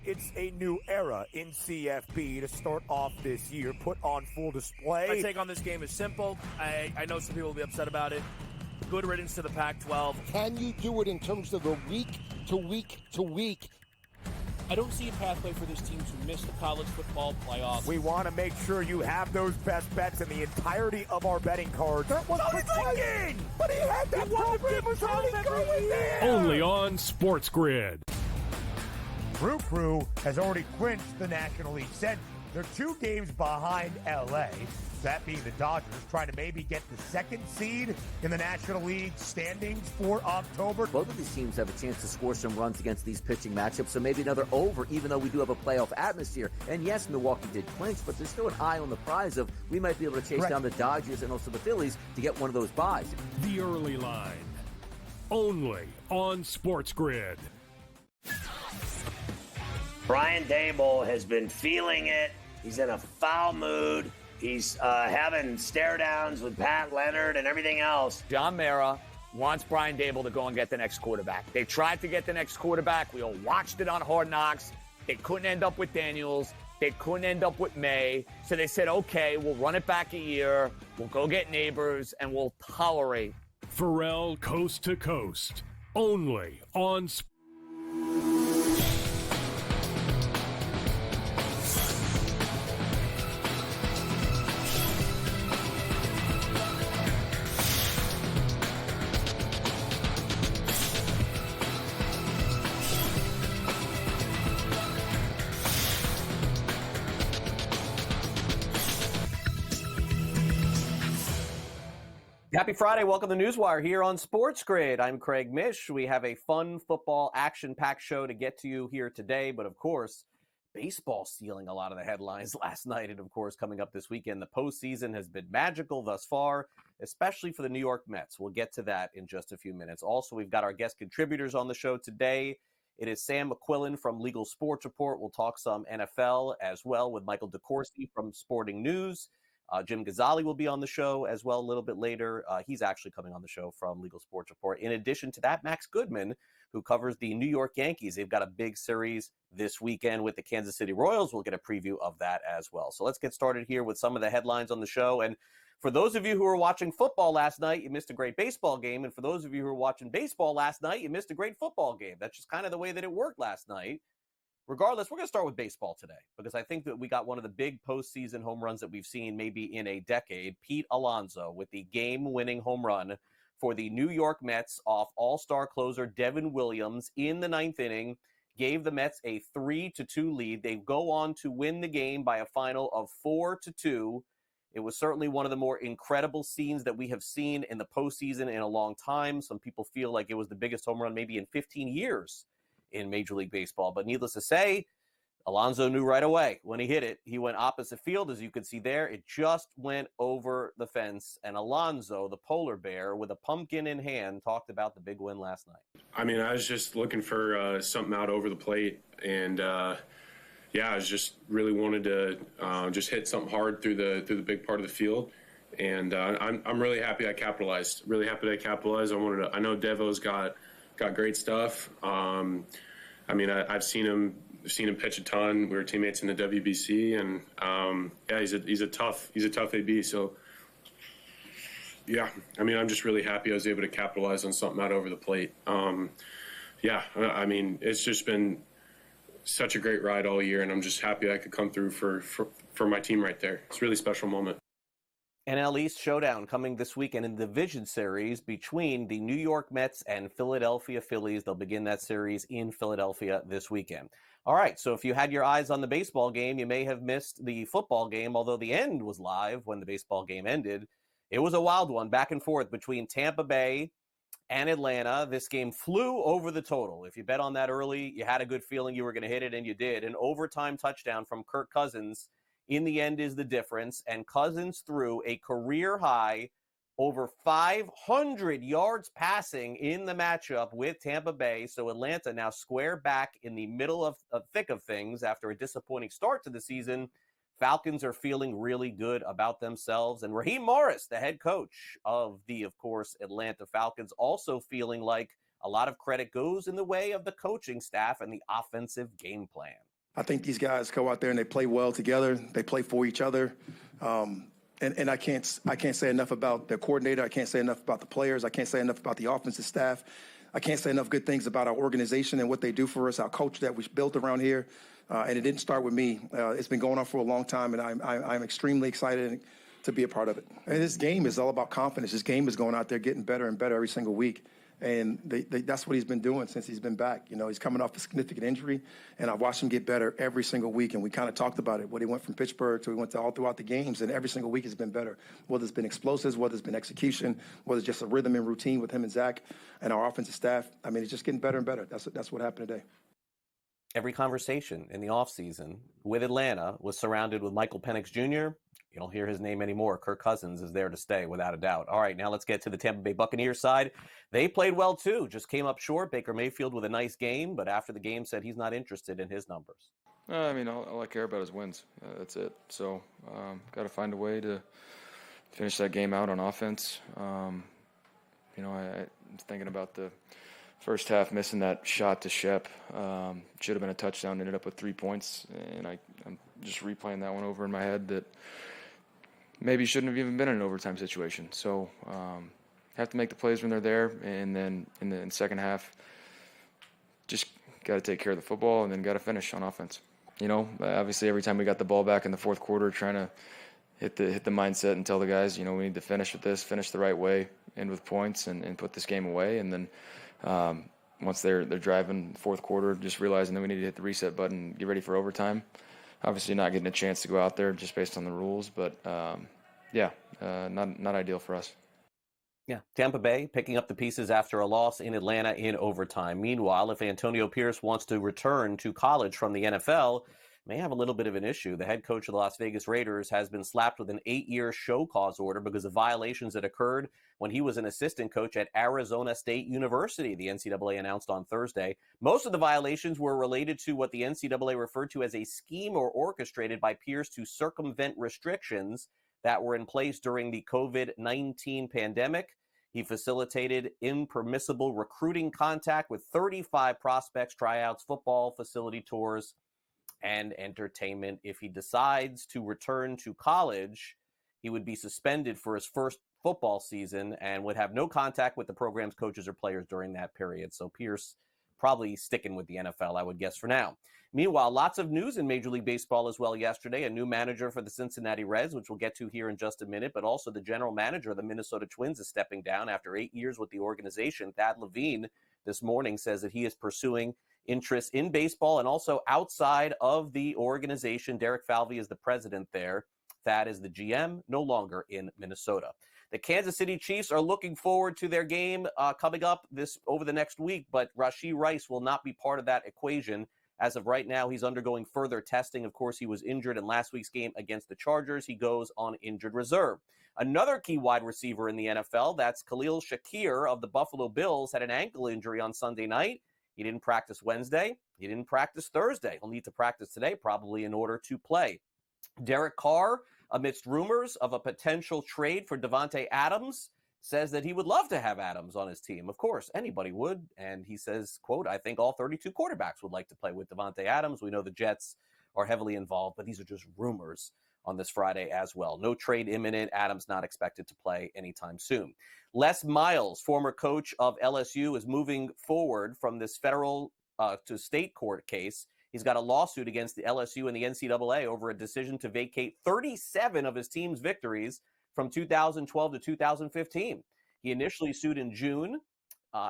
it's a new era in CFB to start off this year, put on full display. My take on this game is simple. I know some people will be upset about it. Good riddance to the Pac-12. Can you do it in terms of a week to week to week? I don't see a pathway for this team to miss the college football playoffs. We want to make sure you have those best bets in the entirety of our betting cards. That was thinking! But he had that program was already going there! Only on SportsGrid. Crew has already clinched the National League Central. They're 2 games behind LA, that being the Dodgers, trying to maybe get the 2nd seed in the National League standings for October. Both of these teams have a chance to score some runs against these pitching matchups, so maybe another over, even though we do have a playoff atmosphere. And yes, Milwaukee did clinch, but there's still an eye on the prize of we might be able to chase down the Dodgers and also the Phillies to get one of those buys. The early line. Only on SportsGrid. Brian Daboll has been feeling it. He's in a foul mood. He's having stare downs with Pat Leonard and everything else. John Mara wants Brian Daboll to go and get the next quarterback. They tried to get the next quarterback. We all watched it on Hard Knocks. They couldn't end up with Daniels. They couldn't end up with May. So they said, okay, we'll run it back a year. We'll go get Neighbors, and we'll tolerate. Pharrell Coast to Coast. Only on Happy Friday. Welcome to NewsWire here on SportsGrid. I'm Craig Mish. We have a fun football action-packed show to get to you here today. But, of course, baseball stealing a lot of the headlines last night. And, of course, coming up this weekend, the postseason has been magical thus far, especially for the New York Mets. We'll get to that in just a few minutes. Also, we've got our guest contributors on the show today. It is Sam McQuillan from Legal Sports Report. We'll talk some NFL as well with Michael DeCourcy from Sporting News. Jim Gazzale will be on the show as well a little bit later. He's actually coming on the show from Legal Sports Report. In addition to that, Max Goodman, who covers the New York Yankees. They've got a big series this weekend with the Kansas City Royals. We'll get a preview of that as well. So let's get started here with some of the headlines on the show. And for those of you who were watching football last night, you missed a great baseball game. And for those of you who were watching baseball last night, you missed a great football game. That's just kind of the way that it worked last night. Regardless, we're going to start with baseball today because I think that we got one of the big postseason home runs that we've seen maybe in a decade. Pete Alonso with the game-winning home run for the New York Mets off all-star closer Devin Williams in the 9th inning, gave the Mets a 3-2 lead. They go on to win the game by a final of 4-2. It was certainly one of the more incredible scenes that we have seen in the postseason in a long time. Some people feel like it was the biggest home run maybe in 15 years. In Major League Baseball. But needless to say, Alonso knew right away when he hit it. He went opposite field, as you can see there. It just went over the fence. And Alonso, the polar bear, with a pumpkin in hand, talked about the big win last night. I mean, I was just looking for something out over the plate. And, I was just really wanted to just hit something hard through the big part of the field. And I'm really happy I capitalized. I know Devo's got great stuff. I've seen him pitch a ton. We were teammates in the WBC, and he's a tough AB. So I'm just really happy I was able to capitalize on something out over the plate. It's just been such a great ride all year, and I'm just happy I could come through for my team right there. It's a really special moment. NL East showdown coming this weekend in the division series between the New York Mets and Philadelphia Phillies. They'll begin that series in Philadelphia this weekend. All right, so if you had your eyes on the baseball game, you may have missed the football game, although the end was live when the baseball game ended. It was a wild one, back and forth between Tampa Bay and Atlanta. This game flew over the total. If you bet on that early, you had a good feeling you were going to hit it, and you did. An overtime touchdown from Kirk Cousins in the end is the difference, and Cousins threw a career-high over 500 yards passing in the matchup with Tampa Bay. So Atlanta now square back in the middle of thick of things after a disappointing start to the season. Falcons are feeling really good about themselves. And Raheem Morris, the head coach of course, Atlanta Falcons, also feeling like a lot of credit goes in the way of the coaching staff and the offensive game plan. I think these guys go out there and they play well together. They play for each other. And I can't say enough about the coordinator. I can't say enough about the players. I can't say enough about the offensive staff. I can't say enough good things about our organization and what they do for us, our culture that we built around here. And it didn't start with me. It's been going on for a long time, and I'm extremely excited to be a part of it. And this game is all about confidence. This game is going out there getting better and better every single week. And that's what he's been doing since he's been back. You know, he's coming off a significant injury, and I've watched him get better every single week. And we kind of talked about it, when he went from Pittsburgh to he went to all throughout the games, and every single week has been better. Whether it's been explosives, whether it's been execution, whether it's just a rhythm and routine with him and Zach and our offensive staff. I mean, it's just getting better and better. That's what happened today. Every conversation in the offseason with Atlanta was surrounded with Michael Penix Jr. You don't hear his name anymore. Kirk Cousins is there to stay, without a doubt. All right, now let's get to the Tampa Bay Buccaneers side. They played well, too. Just came up short. Baker Mayfield with a nice game, but after the game said he's not interested in his numbers. I mean, all I care about is wins. That's it. So, got to find a way to finish that game out on offense. I'm thinking about the first half, missing that shot to Shep. Should have been a touchdown, ended up with 3 points. And I'm just replaying that one over in my head that maybe shouldn't have even been in an overtime situation. So have to make the plays when they're there. And then in the second half, just got to take care of the football and then got to finish on offense. You know, obviously every time we got the ball back in the fourth quarter, trying to hit the mindset and tell the guys, you know, we need to finish with this, finish the right way, end with points and put this game away. And then once they're driving fourth quarter, just realizing that we need to hit the reset button and get ready for overtime. Obviously not getting a chance to go out there just based on the rules, but not ideal for us. Yeah, Tampa Bay picking up the pieces after a loss in Atlanta in overtime. Meanwhile, if Antonio Pierce wants to return to college from the NFL, may have a little bit of an issue. The head coach of the Las Vegas Raiders has been slapped with an 8-year show cause order because of violations that occurred when he was an assistant coach at Arizona State University, the NCAA announced on Thursday. Most of the violations were related to what the NCAA referred to as a scheme or orchestrated by Pierce to circumvent restrictions that were in place during the COVID-19 pandemic. He facilitated impermissible recruiting contact with 35 prospects, tryouts, football facility tours, and entertainment. If he decides to return to college, he would be suspended for his first football season and would have no contact with the program's coaches or players during that period. So Pierce probably sticking with the NFL, I would guess, for now. Meanwhile, lots of news in Major League Baseball as well yesterday. A new manager for the Cincinnati Reds, which we'll get to here in just a minute, but also the general manager of the Minnesota Twins is stepping down after 8 years with the organization. Thad Levine this morning says that he is pursuing interests in baseball and also outside of the organization. Derek Falvey is the president there. Thad is the GM, no longer in Minnesota. The Kansas City Chiefs are looking forward to their game coming up over the next week, but Rashee Rice will not be part of that equation. As of right now, he's undergoing further testing. Of course, he was injured in last week's game against the Chargers. He goes on injured reserve. Another key wide receiver in the NFL, that's Khalil Shakir of the Buffalo Bills, had an ankle injury on Sunday night. He didn't practice Wednesday. He didn't practice Thursday. He'll need to practice today, probably in order to play. Derek Carr, amidst rumors of a potential trade for Davante Adams, says that he would love to have Adams on his team. Of course, anybody would. And he says, quote, I think all 32 quarterbacks would like to play with Davante Adams. We know the Jets are heavily involved, but these are just rumors on this Friday as well. No trade imminent. Adams not expected to play anytime soon. Les Miles, former coach of LSU, is moving forward from this federal to state court case. He's got a lawsuit against the LSU and the NCAA over a decision to vacate 37 of his team's victories from 2012 to 2015. He initially sued in June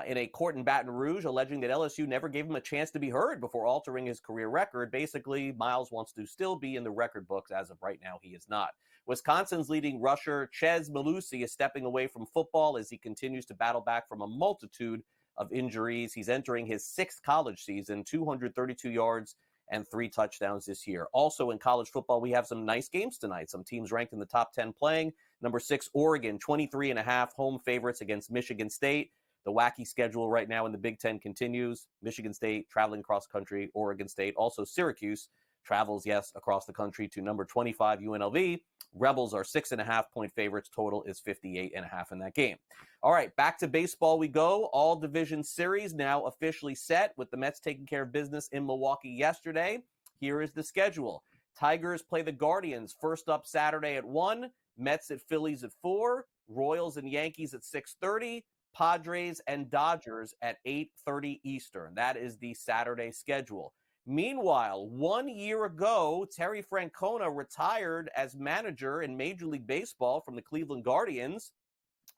in a court in Baton Rouge, alleging that LSU never gave him a chance to be heard before altering his career record. Basically, Miles wants to still be in the record books. As of right now, he is not. Wisconsin's leading rusher, Chez Mellusi, is stepping away from football as he continues to battle back from a multitude of injuries. He's entering his 6th college season, 232 yards and 3 touchdowns this year. Also in college football, we have some nice games tonight. Some teams ranked in the top 10 playing. Number 6, Oregon, 23.5 home favorites against Michigan State. The wacky schedule right now in the Big Ten continues. Michigan State traveling across country, Oregon State. Also Syracuse travels, yes, across the country to number 25 UNLV. Rebels are 6.5-point favorites. Total is 58.5 in that game. All right, back to baseball we go. All division series now officially set with the Mets taking care of business in Milwaukee yesterday. Here is the schedule. Tigers play the Guardians first up Saturday at 1, Mets at Phillies at 4, Royals and Yankees at 6:30, Padres and Dodgers at 8:30 Eastern. That is the Saturday schedule. Meanwhile, 1 year ago, Terry Francona retired as manager in Major League Baseball from the Cleveland Guardians,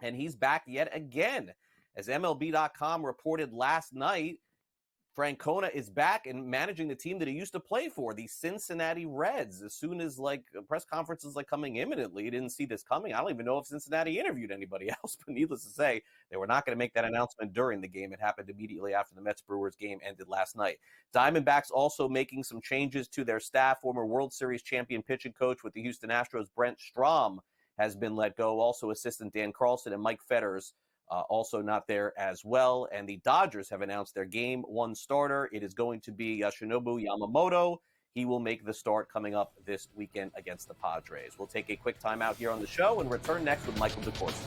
and he's back yet again. As MLB.com reported last night, Francona is back and managing the team that he used to play for, the Cincinnati Reds. As soon as press conferences coming imminently, he didn't see this coming. I don't even know if Cincinnati interviewed anybody else, but needless to say, they were not going to make that announcement during the game. It happened immediately after the Mets-Brewers game ended last night. Diamondbacks also making some changes to their staff. Former World Series champion pitching coach with the Houston Astros, Brent Strom, has been let go. Also assistant Dan Carlson and Mike Fetters also not there as well. And the Dodgers have announced their Game 1 starter. It is going to be Yoshinobu Yamamoto. He will make the start coming up this weekend against the Padres. We'll take a quick timeout here on the show and return next with Michael DeCourcy.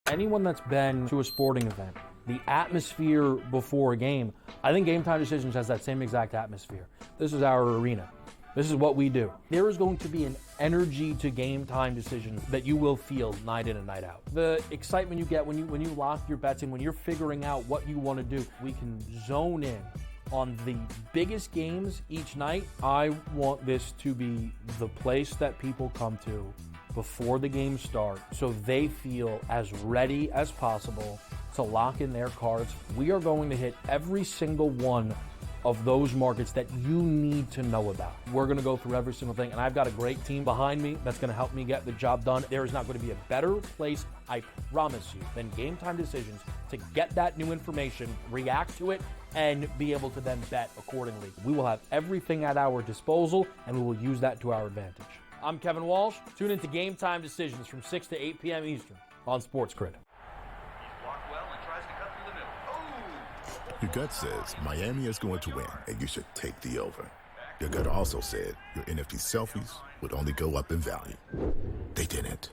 Anyone that's been to a sporting event, the atmosphere before a game, I think Game Time Decisions has that same exact atmosphere. This is our arena. This is what we do. There is going to be an energy to Game Time Decisions that you will feel night in and night out. The excitement you get when you lock your bets in, when you're figuring out what you want to do, we can zone in on the biggest games each night. I want this to be the place that people come to before the games start so they feel as ready as possible to lock in their cards. We are going to hit every single one of those markets that you need to know about. We're going to go through every single thing, and I've got a great team behind me that's going to help me get the job done. There is not going to be a better place, I promise you, than Game Time Decisions to get that new information, react to it, and be able to then bet accordingly. We will have everything at our disposal, and we will use that to our advantage. I'm Kevin Walsh. Tune into Game Time Decisions from 6 to 8 p.m. Eastern on SportsGrid. Your gut says Miami is going to win, and you should take the over. Your gut also said your NFT selfies would only go up in value. They didn't.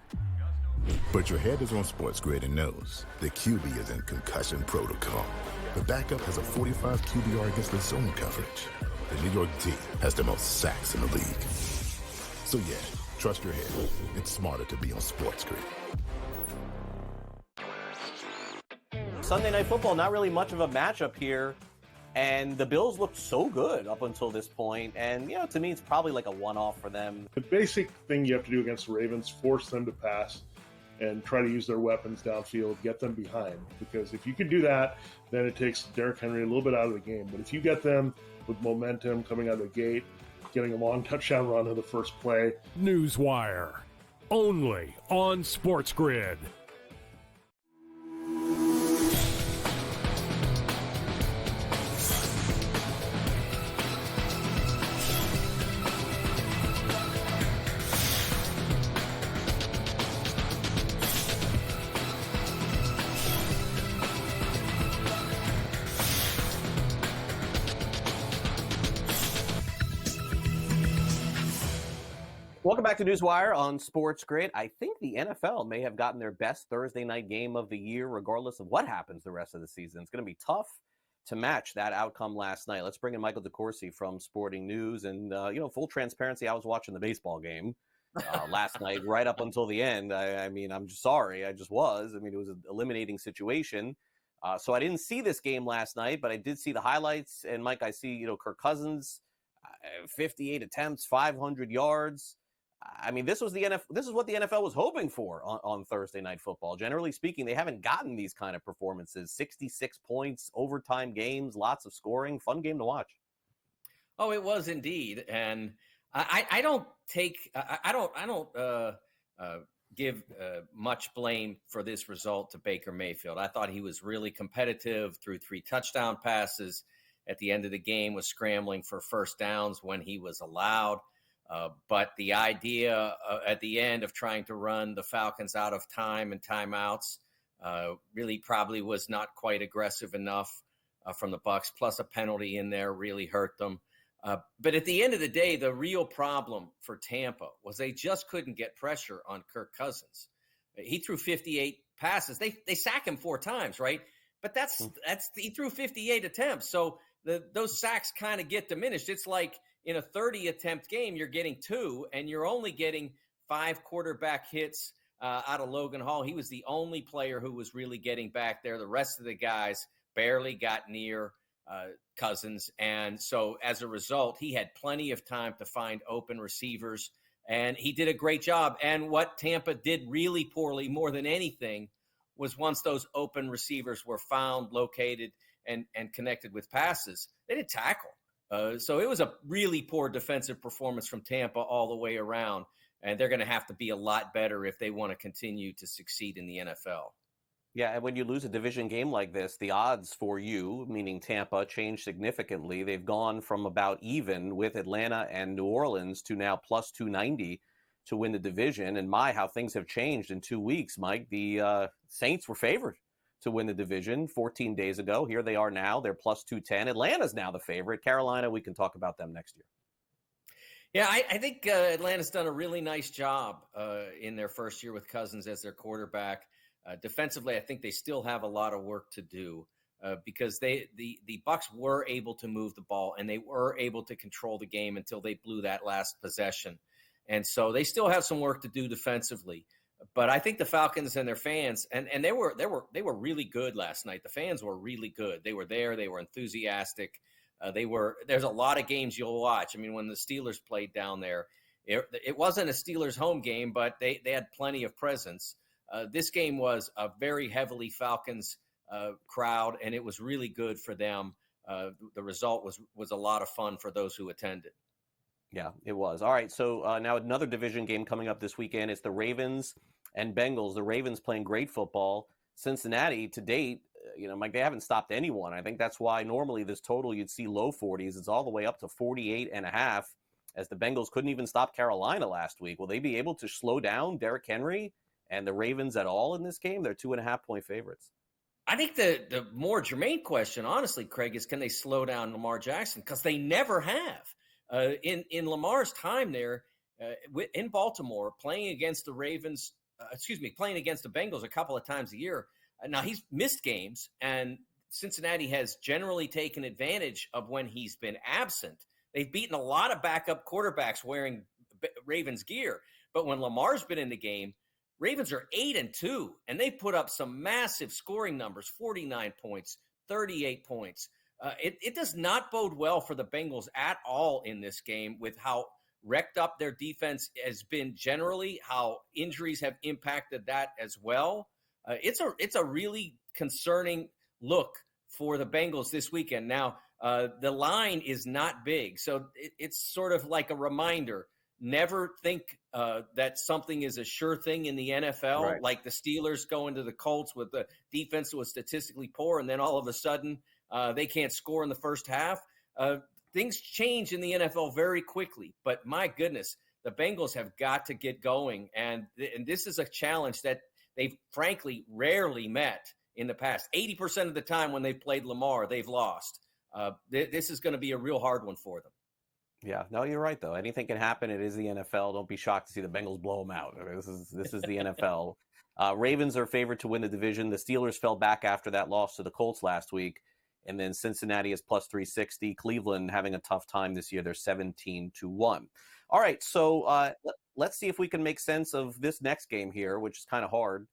But your head is on SportsGrid and knows the QB is in concussion protocol. The backup has a 45 QBR against the zone coverage. The New York D has the most sacks in the league. So yeah, trust your head. It's smarter to be on SportsGrid. Sunday Night Football, not really much of a matchup here. And the Bills looked so good up until this point. And, to me, it's probably like a one-off for them. The basic thing you have to do against the Ravens, force them to pass and try to use their weapons downfield, get them behind. Because if you can do that, then it takes Derrick Henry a little bit out of the game. But if you get them with momentum coming out of the gate, getting a long touchdown run to the first play. NewsWire, only on SportsGrid. Welcome back to NewsWire on SportsGrid. I think the NFL may have gotten their best Thursday night game of the year, regardless of what happens the rest of the season. It's going to be tough to match that outcome last night. Let's bring in Michael DeCourcy from Sporting News. And, full transparency, I was watching the baseball game last night right up until the end. I mean, I'm just sorry. I just was. I mean, it was an eliminating situation. So I didn't see this game last night, but I did see the highlights. And, Mike, I see, Kirk Cousins, 58 attempts, 500 yards. I mean, this is what the NFL was hoping for on Thursday Night Football. Generally speaking, they haven't gotten these kind of performances. 66 points, overtime games, lots of scoring, fun game to watch. Oh, it was indeed, and I don't give much blame for this result to Baker Mayfield. I thought he was really competitive, threw 3 touchdown passes at the end of the game, was scrambling for first downs when he was allowed. But the idea at the end of trying to run the Falcons out of time and timeouts Really probably was not quite aggressive enough from the Bucs, plus a penalty in there really hurt them. But at the end of the day, the real problem for Tampa was they just couldn't get pressure on Kirk Cousins. He threw 58 passes. They sack him 4 times, right? But that's he threw 58 attempts. So those sacks kind of get diminished. It's like in a 30-attempt game, you're getting 2, and you're only getting 5 quarterback hits out of Logan Hall. He was the only player who was really getting back there. The rest of the guys barely got near Cousins. And so as a result, he had plenty of time to find open receivers, and he did a great job. And what Tampa did really poorly more than anything was once those open receivers were found, located, and connected with passes, they didn't tackle. So it was a really poor defensive performance from Tampa all the way around, and they're going to have to be a lot better if they want to continue to succeed in the NFL. Yeah, and when you lose a division game like this, the odds for you, meaning Tampa, change significantly. They've gone from about even with Atlanta and New Orleans to now plus 290 to win the division. And how things have changed in 2 weeks, Mike. The Saints were favored to win the division 14 days ago. Here they are now. They're plus 210. Atlanta's now the favorite. Carolina, we can talk about them next year. Yeah, I think Atlanta's done a really nice job in their first year with Cousins as their quarterback. Defensively, I think they still have a lot of work to do because the Bucs were able to move the ball and they were able to control the game until they blew that last possession. And so they still have some work to do defensively. But I think the Falcons and their fans, and they were really good last night. The fans were really good. They were there. They were enthusiastic. There's a lot of games you'll watch. I mean, when the Steelers played down there, it wasn't a Steelers home game, but they had plenty of presence. This game was a very heavily Falcons crowd, and it was really good for them. The result was a lot of fun for those who attended. Yeah, it was. All right, so now another division game coming up this weekend. It's the Ravens and Bengals. The Ravens playing great football. Cincinnati, to date, Mike, they haven't stopped anyone. I think that's why normally this total you'd see low 40s. It's all the way up to 48.5 as the Bengals couldn't even stop Carolina last week. Will they be able to slow down Derrick Henry and the Ravens at all in this game? They're 2.5-point favorites. I think the more germane question, honestly, Craig, is can they slow down Lamar Jackson? Because they never have. In Lamar's time there in Baltimore, playing against the Ravens, playing against the Bengals a couple of times a year. Now, he's missed games, and Cincinnati has generally taken advantage of when he's been absent. They've beaten a lot of backup quarterbacks wearing Ravens gear. But when Lamar's been in the game, Ravens are 8-2, and they put up some massive scoring numbers, 49 points, 38 points. It does not bode well for the Bengals at all in this game with how wrecked up their defense has been generally, how injuries have impacted that as well. It's a really concerning look for the Bengals this weekend. Now, the line is not big, so it's sort of like a reminder. Never think that something is a sure thing in the NFL, right? Like the Steelers going to the Colts with the defense that was statistically poor, and then all of a sudden they can't score in the first half. Things change in the NFL very quickly, but my goodness, the Bengals have got to get going, and this is a challenge that they've frankly rarely met in the past. 80% of the time when they've played Lamar, they've lost. This is going to be a real hard one for them. Yeah, no, you're right, though. Anything can happen. It is the NFL. Don't be shocked to see the Bengals blow them out. This is the NFL. Ravens are favored to win the division. The Steelers fell back after that loss to the Colts last week. And then Cincinnati is plus 360. Cleveland having a tough time this year. They're 17-1. All right, so let's see if we can make sense of this next game here, which is kind of hard.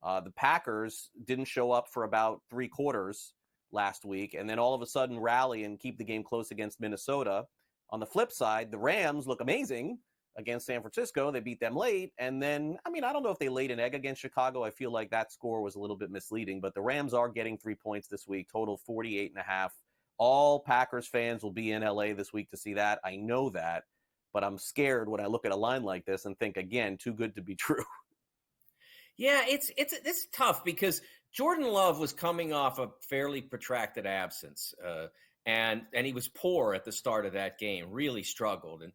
The Packers didn't show up for about 3 quarters last week, and then all of a sudden rally and keep the game close against Minnesota. On the flip side, the Rams look amazing against San Francisco. They beat them late. And then, I don't know if they laid an egg against Chicago. I feel like that score was a little bit misleading. But the Rams are getting 3 points this week, total 48.5. All Packers fans will be in L.A. this week to see that. I know that. But I'm scared when I look at a line like this and think, again, too good to be true. Yeah, it's tough because Jordan Love was coming off a fairly protracted absence. And he was poor at the start of that game, really struggled. And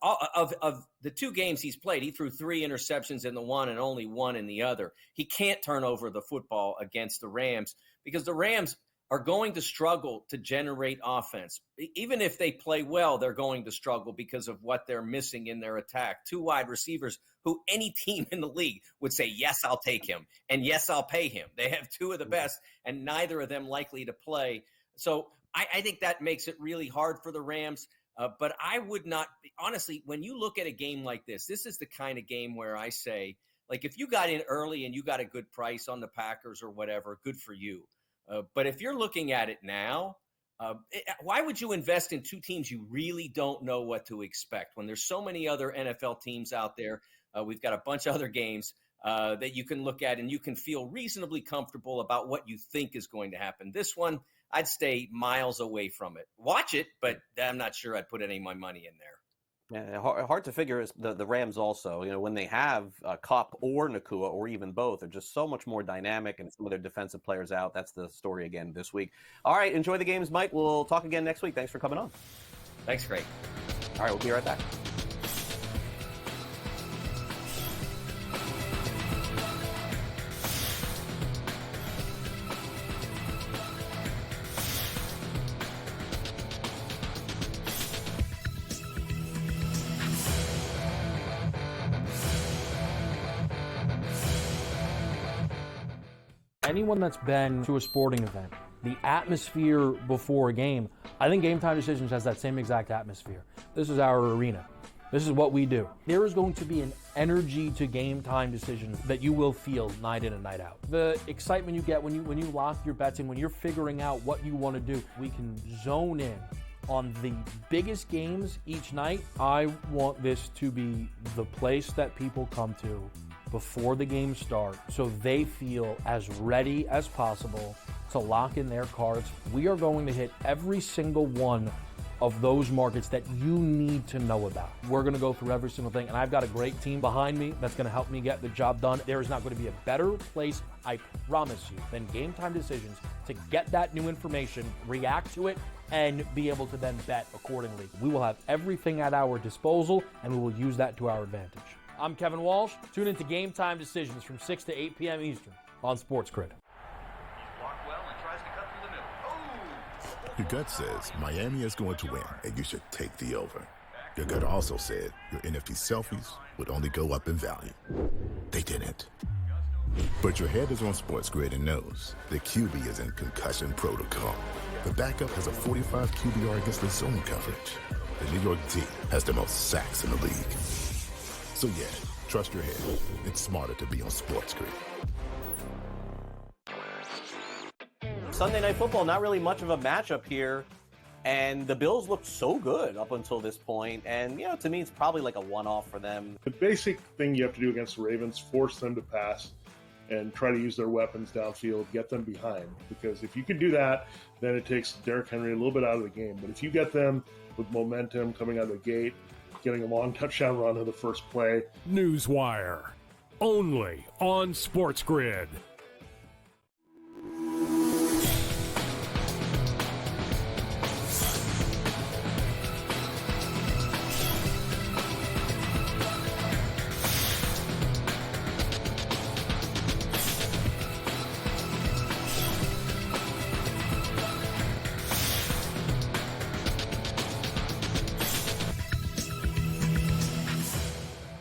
of the 2 games he's played, he threw 3 interceptions in the one and only 1 in the other. He can't turn over the football against the Rams because the Rams are going to struggle to generate offense. Even if they play well, they're going to struggle because of what they're missing in their attack. 2 wide receivers who any team in the league would say, yes, I'll take him, and yes, I'll pay him. They have 2 of the best, and neither of them likely to play. So I think that makes it really hard for the Rams. But I would not – honestly, when you look at a game like this is the kind of game where I say, like, if you got in early and you got a good price on the Packers or whatever, good for you. But if you're looking at it now, why would you invest in 2 teams you really don't know what to expect when there's so many other NFL teams out there? We've got a bunch of other games that you can look at and you can feel reasonably comfortable about what you think is going to happen. This one, I'd stay miles away from it. Watch it, but I'm not sure I'd put any of my money in there. Yeah, hard to figure is the Rams also. When they have Kupp or Nakua or even both, they're just so much more dynamic, and some of their defensive players out. That's the story again this week. All right, enjoy the games, Mike. We'll talk again next week. Thanks for coming on. Thanks, Greg. All right, we'll be right back. Anyone that's been to a sporting event, the atmosphere before a game, I think Game Time Decisions has that same exact atmosphere. This is our arena. This is what we do. There is going to be an energy to Game Time Decisions that you will feel night in and night out. The excitement you get when you lock your bets in, when you're figuring out what you want to do, we can zone in on the biggest games each night. I want this to be the place that people come to before the games start so they feel as ready as possible to lock in their cards. We are going to hit every single one of those markets that you need to know about. We're going to go through every single thing, and I've got a great team behind me that's going to help me get the job done. There is not going to be a better place, I promise you, than Game Time Decisions to get that new information, react to it, and be able to then bet accordingly. We will have everything at our disposal, and we will use that to our advantage. I'm Kevin Walsh. Tune into Game Time Decisions from 6 to 8 p.m. Eastern on SportsGrid. Your gut says Miami is going to win, and you should take the over. Your gut also said your NFT selfies would only go up in value. They didn't. But your head is on SportsGrid and knows the QB is in concussion protocol. The backup has a 45 QBR against the zone coverage. The New York D has the most sacks in the league. So yeah, trust your head. It's smarter to be on SportsGrid. Sunday Night Football, not really much of a matchup here. And the Bills looked so good up until this point. And, to me, it's probably like a one-off for them. The basic thing you have to do against the Ravens, force them to pass and try to use their weapons downfield, get them behind. Because if you can do that, then it takes Derrick Henry a little bit out of the game. But if you get them with momentum coming out of the gate, getting a long touchdown run on the first play. NewsWire, only on SportsGrid.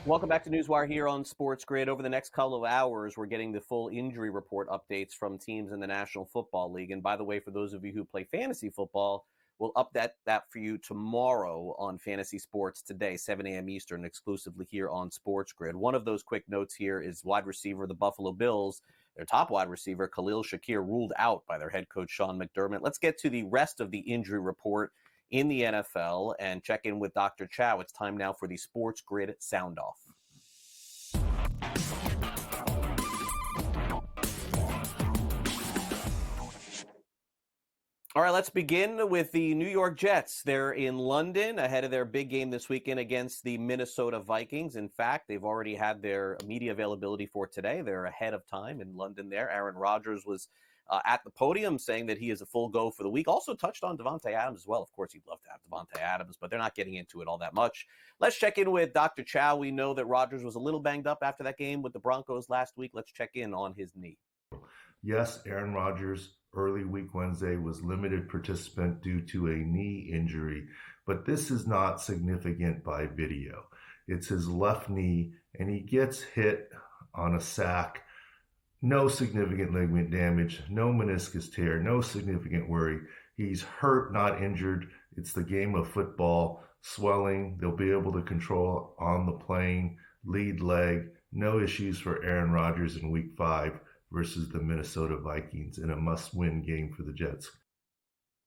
Welcome back to NewsWire here on SportsGrid. Over the next couple of hours, we're getting the full injury report updates from teams in the National Football League. And by the way, for those of you who play fantasy football, we'll update that for you tomorrow on Fantasy Sports Today, 7 a.m. Eastern, exclusively here on SportsGrid. One of those quick notes here is wide receiver, the Buffalo Bills. Their top wide receiver, Khalil Shakir, ruled out by their head coach, Sean McDermott. Let's get to the rest of the injury report in the NFL and check in with Dr. Chow. It's time now for the SportsGrid Sound Off. All right, let's begin with the New York Jets. They're in London ahead of their big game this weekend against the Minnesota Vikings. In fact, they've already had their media availability for today. They're ahead of time in London there. Aaron Rodgers was at the podium saying that he is a full go for the week. Also touched on Devontae Adams as well. Of course, he'd love to have Devontae Adams, but they're not getting into it all that much. Let's check in with Dr. Chow. We know that Rodgers was a little banged up after that game with the Broncos last week. Let's check in on his knee. Yes, Aaron Rodgers, early week Wednesday, was limited participant due to a knee injury, but this is not significant by video. It's his left knee, and he gets hit on a sack. No significant ligament damage, no meniscus tear, no significant worry. He's hurt, not injured. It's the game of football. Swelling, they'll be able to control on the plane, lead leg. No issues for Aaron Rodgers in week 5 versus the Minnesota Vikings in a must-win game for the Jets.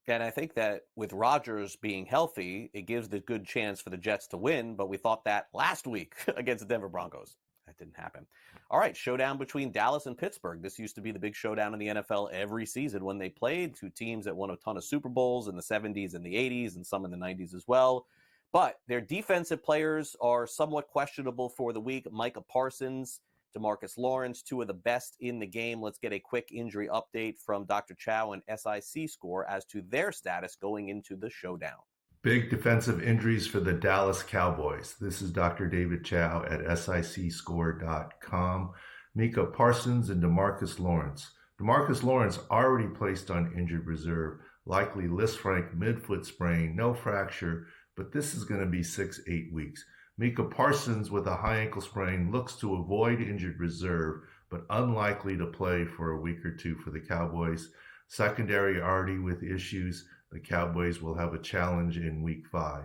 And I think that with Rodgers being healthy, it gives the good chance for the Jets to win, but we thought that last week against the Denver Broncos. That didn't happen. All right, showdown between Dallas and Pittsburgh. This used to be the big showdown in the NFL every season when they played. Two teams that won a ton of Super Bowls in the 70s and the 80s and some in the 90s as well. But their defensive players are somewhat questionable for the week. Micah Parsons, DeMarcus Lawrence, two of the best in the game. Let's get a quick injury update from Dr. Chow and SIC Score as to their status going into the showdown. Big defensive injuries for the Dallas Cowboys. This is Dr. David Chow at SICScore.com. Micah Parsons and DeMarcus Lawrence. DeMarcus Lawrence already placed on injured reserve, likely Lisfranc midfoot sprain, no fracture, but this is going to be 6-8 weeks. Micah Parsons with a high ankle sprain looks to avoid injured reserve, but unlikely to play for a week or two for the Cowboys. Secondary already with issues. The Cowboys will have a challenge in week 5.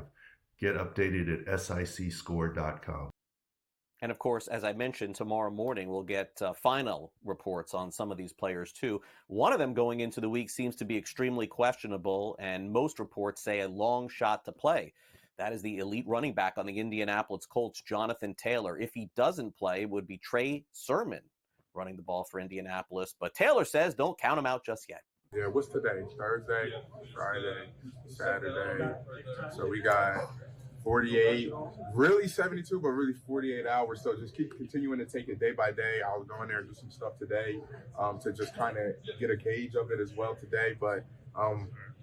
Get updated at SICScore.com. And of course, as I mentioned, tomorrow morning we'll get final reports on some of these players too. One of them going into the week seems to be extremely questionable, and most reports say a long shot to play. That is the elite running back on the Indianapolis Colts, Jonathan Taylor. If he doesn't play, it would be Trey Sermon running the ball for Indianapolis. But Taylor says don't count him out just yet. Yeah, what's today? Thursday, Friday, Saturday. So we got 48, really 72, but really 48 hours. So just keep continuing to take it day by day. I was going there and do some stuff today to just kind of get a gauge of it as well today. But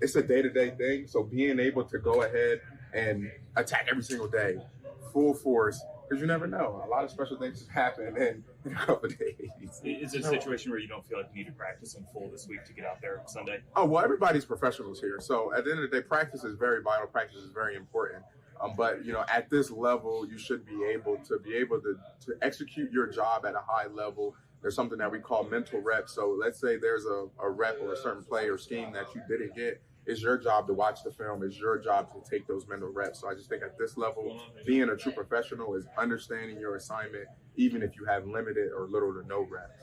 it's a day-to-day thing. So being able to go ahead and attack every single day, full force, because you never know. A lot of special things happen in a couple of days. Is it a situation where you don't feel like you need to practice in full this week to get out there Sunday? Oh, well, everybody's professionals here. So at the end of the day, practice is very vital. Practice is very important. But, you know, at this level, you should be able to execute your job at a high level. There's something that we call mental reps. So let's say there's a rep or a certain play or scheme that you didn't get. It's your job to watch the film. It's your job to take those mental reps. So I just think at this level, being a true professional is understanding your assignment, even if you have limited or little to no reps.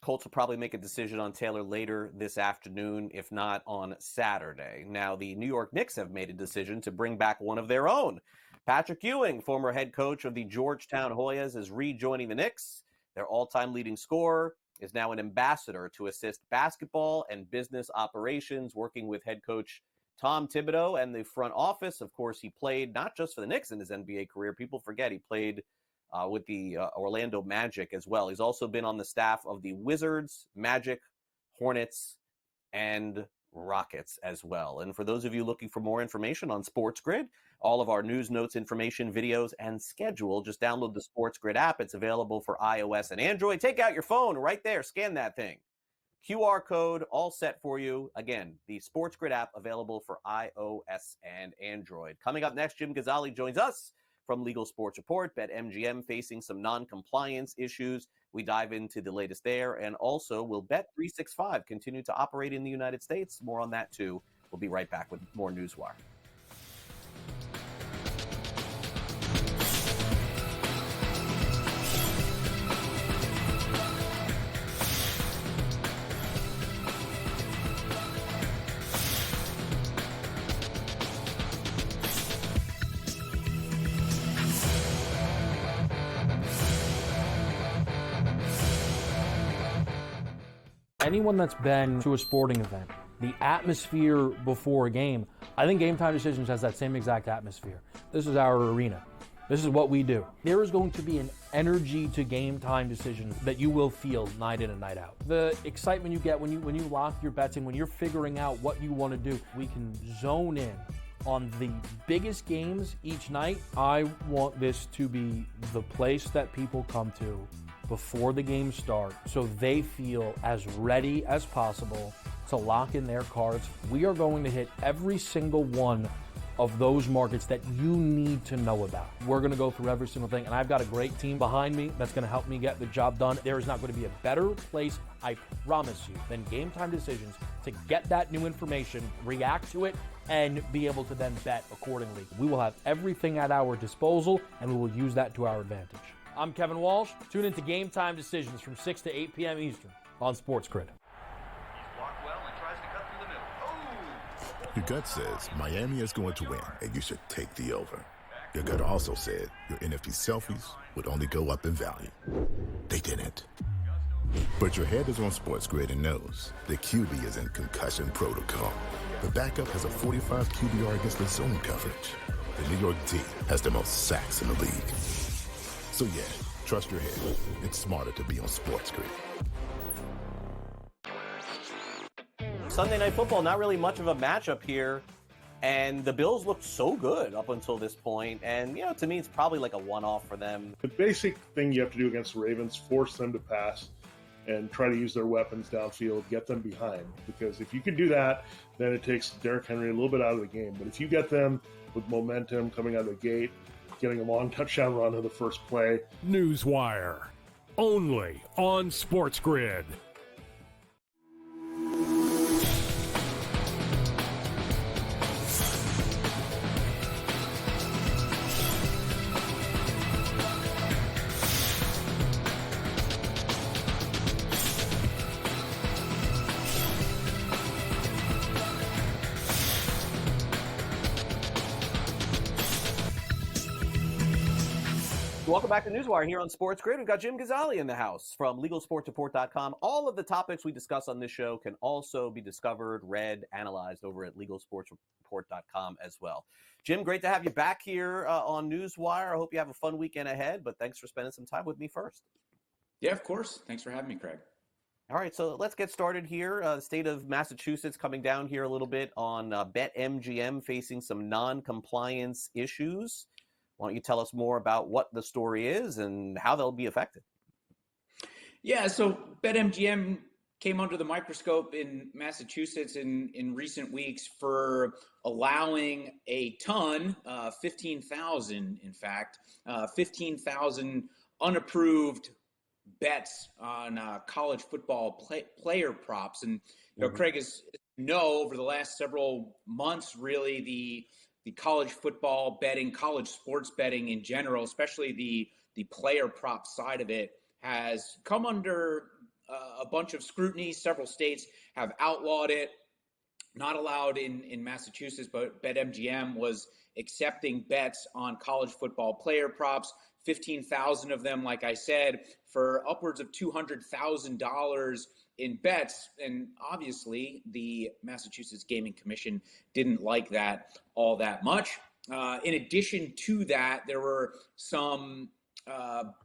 Colts will probably make a decision on Taylor later this afternoon, if not on Saturday. Now, the New York Knicks have made a decision to bring back one of their own. Patrick Ewing, former head coach of the Georgetown Hoyas, is rejoining the Knicks. Their all-time leading scorer is now an ambassador to assist basketball and business operations, working with head coach Tom Thibodeau and the front office. Of course, he played not just for the Knicks in his NBA career. People forget he played with the Orlando Magic as well. He's also been on the staff of the Wizards, Magic, Hornets, and Rockets as well. And for those of you looking for more information on SportsGrid, all of our news, notes, information, videos, and schedule, just download the SportsGrid app. It's available for iOS and Android. Take out your phone right there. Scan that thing. QR code all set for you. Again, the SportsGrid app available for iOS and Android. Coming up next, Jim Gazzale joins us from Legal Sports Report. BetMGM facing some non-compliance issues. We dive into the latest there. And also, will Bet365 continue to operate in the United States? More on that, too. We'll be right back with more NewsWire. Anyone that's been to a sporting event, the atmosphere before a game, I think Game Time Decisions has that same exact atmosphere. This is our arena. This is what we do. There is going to be an energy to game time decisions that you will feel night in and night out. The excitement you get when you lock your bets in, when you're figuring out what you want to do, we can zone in on the biggest games each night. I want this to be the place that people come to before the games start so they feel as ready as possible to lock in their cards. We are going to hit every single one of those markets that you need to know about. We're gonna go through every single thing, and I've got a great team behind me that's gonna help me get the job done. There is not gonna be a better place, I promise you, than Game Time Decisions to get that new information, react to it, and be able to then bet accordingly. We will have everything at our disposal, and we will use that to our advantage. I'm Kevin Walsh. Tune into Game Time Decisions from 6 to 8 p.m. Eastern on SportsGrid. Your gut says Miami is going to win, and you should take the over. Your gut also said your NFC selfies would only go up in value. They didn't. But your head is on SportsGrid and knows the QB is in concussion protocol. The backup has a 45 QBR against the zone coverage. The New York D has the most sacks in the league. So yeah, trust your head. It's smarter to be on SportsGrid. Sunday Night Football, not really much of a matchup here, and the Bills looked so good up until this point, and, you know, to me, it's probably like a one-off for them. The basic thing you have to do against the Ravens, force them to pass and try to use their weapons downfield, get them behind, because if you can do that, then it takes Derrick Henry a little bit out of the game. But if you get them with momentum coming out of the gate, getting a long touchdown run to the first play. NewsWire, only on SportsGrid. Welcome back to NewsWire here on SportsGrid. We've got Jim Gazzale in the house from LegalSportsReport.com. All of the topics we discuss on this show can also be discovered, read, analyzed over at LegalSportsReport.com as well. Jim, great to have you back here on NewsWire. I hope you have a fun weekend ahead, but thanks for spending some time with me first. Yeah, of course. Thanks for having me, Craig. All right, so let's get started here. The state of Massachusetts coming down here a little bit on BetMGM facing some non-compliance issues. Why don't you tell us more about what the story is and how they'll be affected? Yeah, so BetMGM came under the microscope in Massachusetts in recent weeks for allowing a ton, 15,000 in fact, 15,000 unapproved bets on college football player props. And, you know, Craig, as you know, over the last several months, really the college football betting, college sports betting in general, especially the player prop side of it, has come under a bunch of scrutiny. Several states have outlawed it. Not allowed in Massachusetts, but BetMGM was accepting bets on college football player props, 15,000 of them, like I said, for upwards of $200,000 in bets. And obviously, the Massachusetts Gaming Commission didn't like that all that much. In addition to that, there were some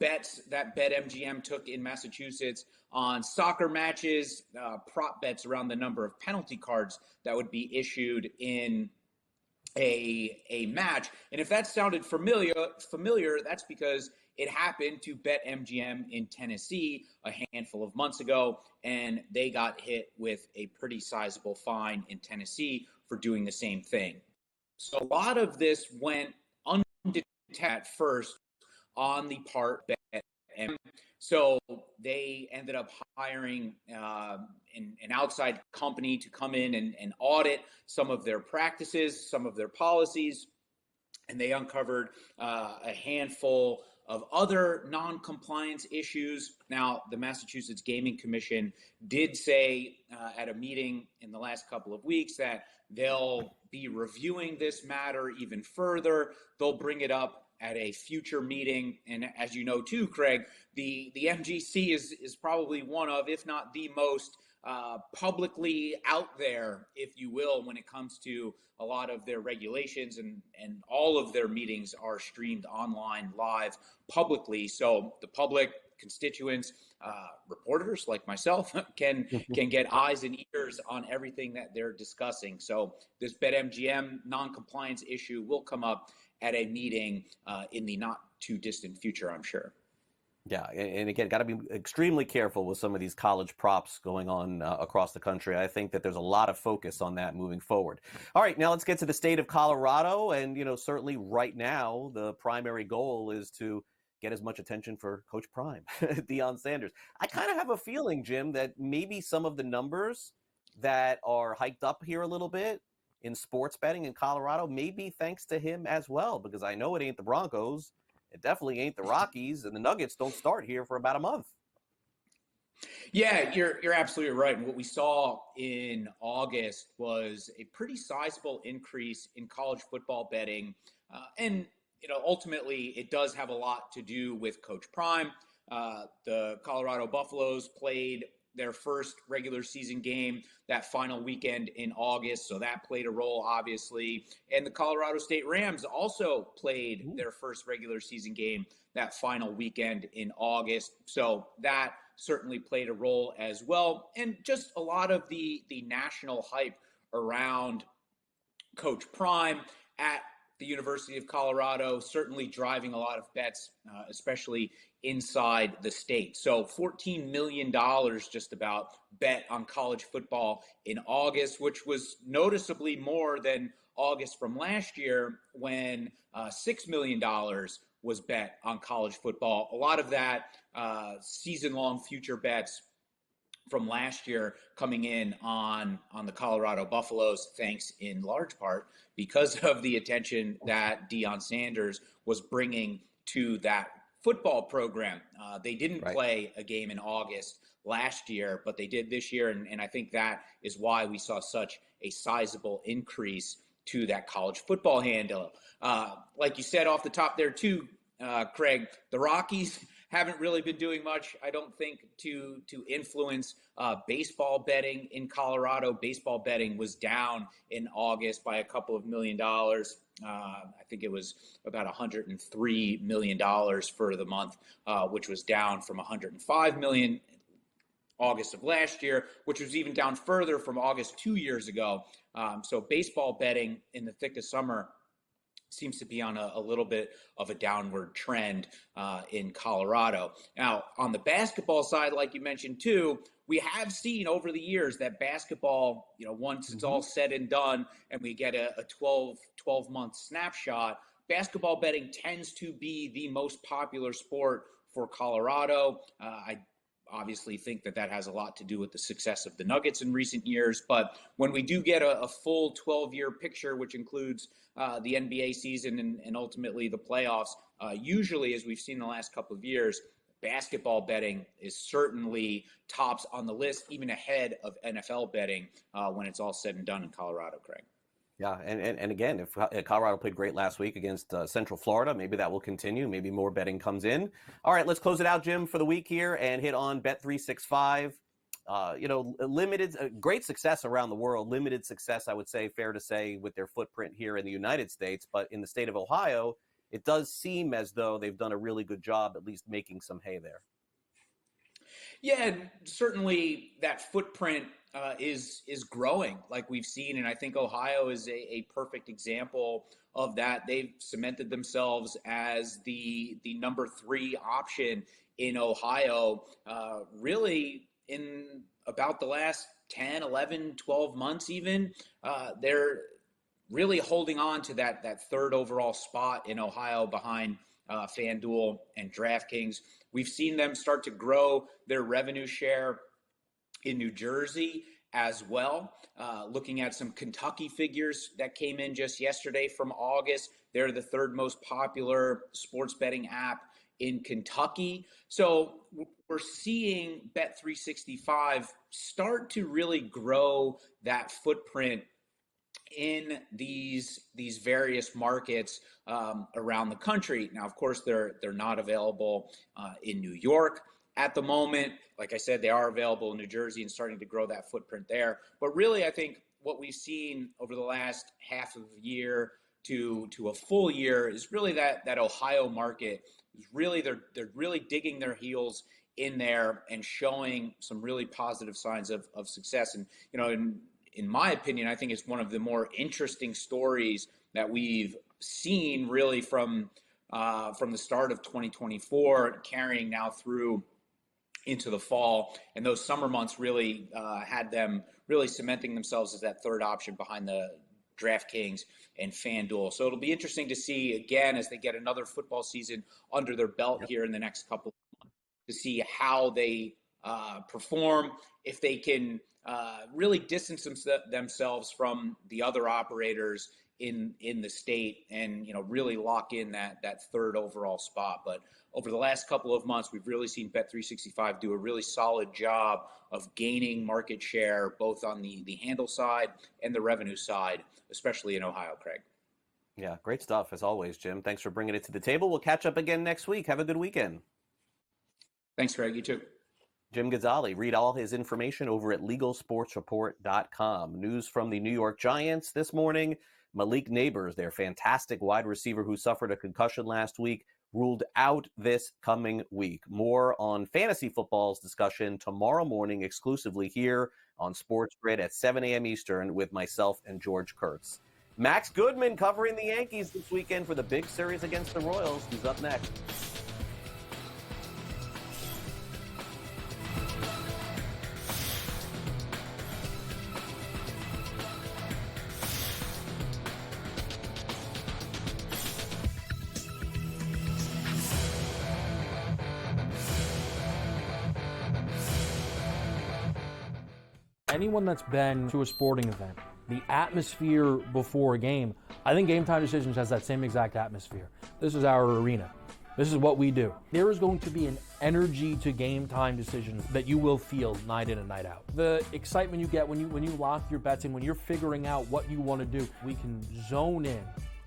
bets that BetMGM took in Massachusetts on soccer matches, prop bets around the number of penalty cards that would be issued in a match. And if that sounded familiar, that's because it happened to BetMGM in Tennessee a handful of months ago, and they got hit with a pretty sizable fine in Tennessee for doing the same thing. So a lot of this went undetected at first on the part of BetMGM. So they ended up hiring an outside company to come in and audit some of their practices, some of their policies, and they uncovered a handful of other non-compliance issues. Now, the Massachusetts Gaming Commission did say at a meeting in the last couple of weeks that they'll be reviewing this matter even further. They'll bring it up at a future meeting. And as you know too, Craig, the MGC is probably one of, if not the most publicly out there, if you will, when it comes to a lot of their regulations, and all of their meetings are streamed online live publicly. So the public, constituents, reporters like myself can get eyes and ears on everything that they're discussing. So this BetMGM non-compliance issue will come up at a meeting in the not too distant future, I'm sure. Yeah, and again, got to be extremely careful with some of these college props going on across the country. I think that there's a lot of focus on that moving forward. All right, now let's get to the state of Colorado. And, certainly right now, the primary goal is to get as much attention for Coach Prime, Deion Sanders. I kind of have a feeling, Jim, that maybe some of the numbers that are hiked up here a little bit in sports betting in Colorado, maybe thanks to him as well, because I know it ain't the Broncos. It definitely ain't the Rockies, and the Nuggets don't start here for about a month. Yeah, you're absolutely right. And what we saw in August was a pretty sizable increase in college football betting. And ultimately, it does have a lot to do with Coach Prime. The Colorado Buffaloes played their first regular season game that final weekend in August, so that played a role, obviously. And the Colorado State Rams also played their first regular season game that final weekend in August, so that certainly played a role as well. And just a lot of the national hype around Coach Prime at the University of Colorado, certainly driving a lot of bets, especially inside the state. So $14 million just about bet on college football in August, which was noticeably more than August from last year when $6 million was bet on college football. A lot of that season-long future bets from last year coming in on the Colorado Buffaloes, thanks in large part because of the attention that Deion Sanders was bringing to that football program. They didn't play a game in August last year, but they did this year, and I think that is why we saw such a sizable increase to that college football handle. Like you said off the top there too, Craig, the Rockies haven't really been doing much, I don't think, to influence baseball betting in Colorado. Baseball betting was down in August by a couple of $1 million. I think it was about $103 million for the month, which was down from $105 million August of last year, which was even down further from August 2 years ago. So baseball betting in the thick of summer seems to be on a little bit of a downward trend in Colorado. Now, on the basketball side, like you mentioned too, we have seen over the years that basketball, once it's all said and done and we get a 12-month snapshot, basketball betting tends to be the most popular sport for Colorado. I obviously think that has a lot to do with the success of the Nuggets in recent years. But when we do get a full 12-year picture, which includes the NBA season and ultimately the playoffs, usually, as we've seen the last couple of years, basketball betting is certainly tops on the list, even ahead of NFL betting when it's all said and done in Colorado, Craig. Yeah, and again, if Colorado played great last week against Central Florida, maybe that will continue. Maybe more betting comes in. All right, let's close it out, Jim, for the week here and hit on Bet365. Limited, great success around the world. Limited success, I would say, fair to say, with their footprint here in the United States. But in the state of Ohio, it does seem as though they've done a really good job at least making some hay there. Yeah, certainly that footprint is growing like we've seen. And I think Ohio is a perfect example of that. They've cemented themselves as the number 3 option in Ohio, really in about the last 10, 11, 12 months even. They're really holding on to that third overall spot in Ohio behind FanDuel and DraftKings. We've seen them start to grow their revenue share in New Jersey as well. Looking at some Kentucky figures that came in just yesterday from August, they're the third most popular sports betting app in Kentucky. So we're seeing Bet365 start to really grow that footprint in these various markets around the country. Now, of course, they're not available in New York at the moment. Like I said, they are available in New Jersey and starting to grow that footprint there. But really, I think what we've seen over the last half of the year to a full year is really that Ohio market is really they're really digging their heels in there and showing some really positive signs of success. And in my opinion, I think it's one of the more interesting stories that we've seen really from the start of 2024 carrying now through into the fall. And those summer months really had them really cementing themselves as that third option behind the DraftKings and FanDuel. So it'll be interesting to see, again, as they get another football season under their belt here in the next couple of months, to see how they perform, if they can really distance themselves from the other operators in the state and, really lock in that third overall spot. But over the last couple of months, we've really seen Bet365 do a really solid job of gaining market share, both on the handle side and the revenue side, especially in Ohio, Craig. Yeah, great stuff as always, Jim. Thanks for bringing it to the table. We'll catch up again next week. Have a good weekend. Thanks, Craig. You too. Jim Gazzale. Read all his information over at LegalSportsReport.com. News from the New York Giants this morning. Malik Neighbors, their fantastic wide receiver who suffered a concussion last week, ruled out this coming week. More on fantasy football's discussion tomorrow morning exclusively here on SportsGrid at 7 a.m. Eastern with myself and George Kurtz. Max Goodman covering the Yankees this weekend for the big series against the Royals. He's up next. Anyone that's been to a sporting event, the atmosphere before a game, I think Game Time Decisions has that same exact atmosphere. This is our arena. This is what we do. There is going to be an energy to Game Time Decisions that you will feel night in and night out. The excitement you get when you lock your bets in, when you're figuring out what you want to do, we can zone in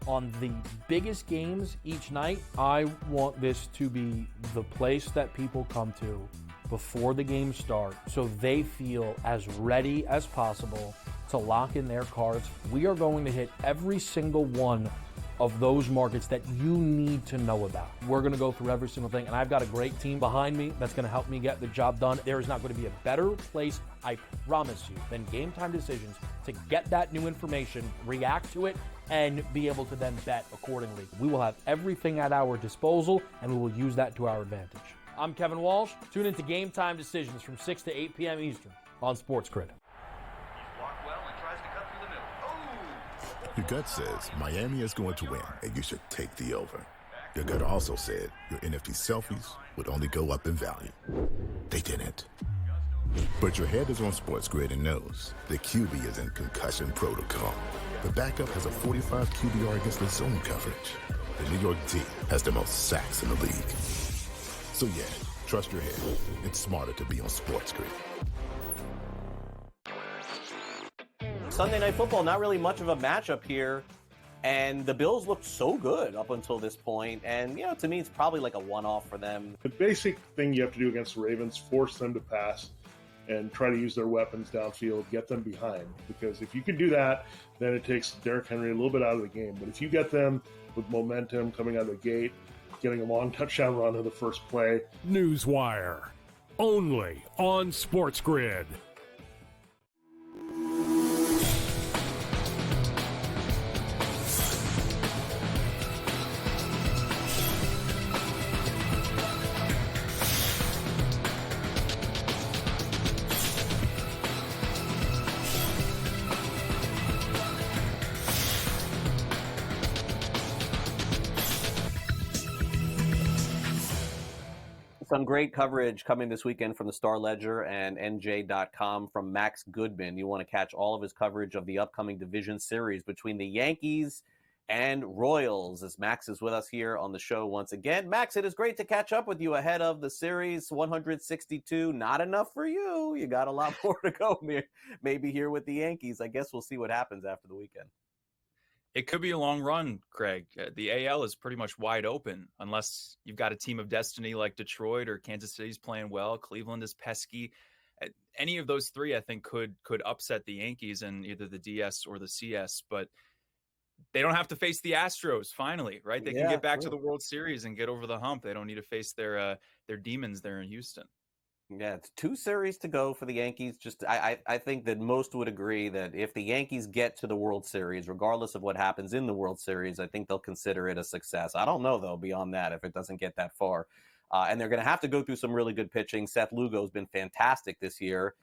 on the biggest games each night. I want this to be the place that people come to before the game starts so they feel as ready as possible to lock in their cards. We are going to hit every single one of those markets that you need to know about. We're going to go through every single thing, and I've got a great team behind me that's going to help me get the job done. There is not going to be a better place, I promise you, than Game Time Decisions to get that new information, react to it, and be able to then bet accordingly. We will have everything at our disposal, and we will use that to our advantage. I'm Kevin Walsh. Tune into Game Time Decisions from 6 to 8 p.m. Eastern on SportsGrid. Your gut says Miami is going to win, and you should take the over. Your gut also said your NFT selfies would only go up in value. They didn't. But your head is on SportsGrid and knows the QB is in concussion protocol. The backup has a 45 QBR against the zone coverage. The New York D has the most sacks in the league. So yeah, trust your head. It's smarter to be on SportsGrid. Sunday Night Football, not really much of a matchup here. And the Bills looked so good up until this point. And, to me, it's probably like a one-off for them. The basic thing you have to do against the Ravens, force them to pass and try to use their weapons downfield, get them behind. Because if you can do that, then it takes Derrick Henry a little bit out of the game. But if you get them with momentum coming out of the gate, getting a long touchdown run in the first play. NewsWire, only on SportsGrid. Some great coverage coming this weekend from the Star Ledger and NJ.com from Max Goodman. You want to catch all of his coverage of the upcoming division series between the Yankees and Royals, as Max is with us here on the show once again. Max, it is great to catch up with you ahead of the series 162. Not enough for you. You got a lot more to go maybe here with the Yankees. I guess we'll see what happens after the weekend. It could be a long run, Craig. The AL is pretty much wide open unless you've got a team of destiny like Detroit or Kansas City's playing well. Cleveland is pesky. Any of those three, I think, could upset the Yankees in either the DS or the CS. But they don't have to face the Astros finally, right? They can get back to the World Series and get over the hump. They don't need to face their demons there in Houston. Yeah, it's 2 series to go for the Yankees. Just I think that most would agree that if the Yankees get to the World Series, regardless of what happens in the World Series, I think they'll consider it a success. I don't know, though, beyond that, if it doesn't get that far. And they're going to have to go through some really good pitching. Seth Lugo's been fantastic this year.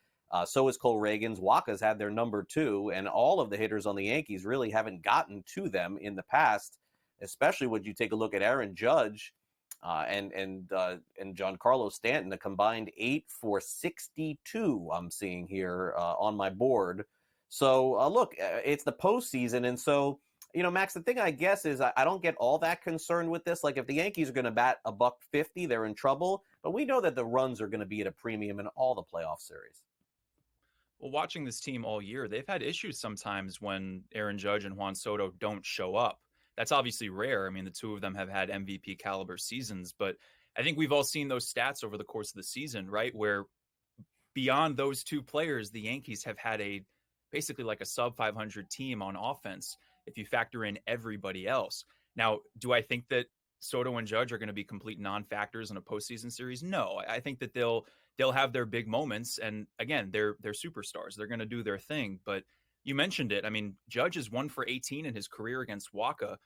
So is Cole Reagans. Waka's had their number 2, and all of the hitters on the Yankees really haven't gotten to them in the past, especially when you take a look at Aaron Judge and Giancarlo Stanton, a combined 8 for 62 I'm seeing here on my board. So, look, it's the postseason, and so, Max, the thing I guess is I don't get all that concerned with this. Like, if the Yankees are going to bat $150, they're in trouble, but we know that the runs are going to be at a premium in all the playoff series. Well, watching this team all year, they've had issues sometimes when Aaron Judge and Juan Soto don't show up. That's obviously rare. I mean, the two of them have had MVP caliber seasons, but I think we've all seen those stats over the course of the season, right? Where beyond those two players, the Yankees have had basically like a sub 500 team on offense if you factor in everybody else. Now, do I think that Soto and Judge are going to be complete non-factors in a postseason series? No, I think that they'll have their big moments. And again, they're superstars. They're going to do their thing. But you mentioned it. I mean, Judge is 1 for 18 in his career against Waka,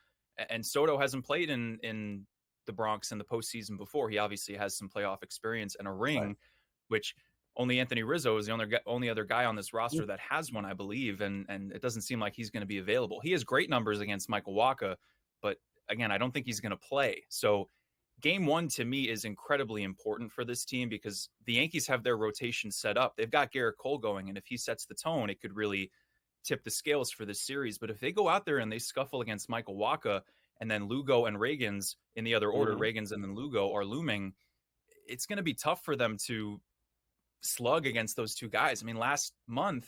and Soto hasn't played in the Bronx in the postseason before. He obviously has some playoff experience and a ring, which only Anthony Rizzo is the only other guy on this roster that has one, I believe. And it doesn't seem like he's going to be available. He has great numbers against Michael Waka, but again, I don't think he's going to play. So Game 1 to me is incredibly important for this team because the Yankees have their rotation set up. They've got Garrett Cole going, and if he sets the tone, it could really tip the scales for this series. But if they go out there and they scuffle against Michael Waka and then Lugo and Reagans in the other order, Reagans and then Lugo are looming, it's going to be tough for them to slug against those two guys. I mean, last month,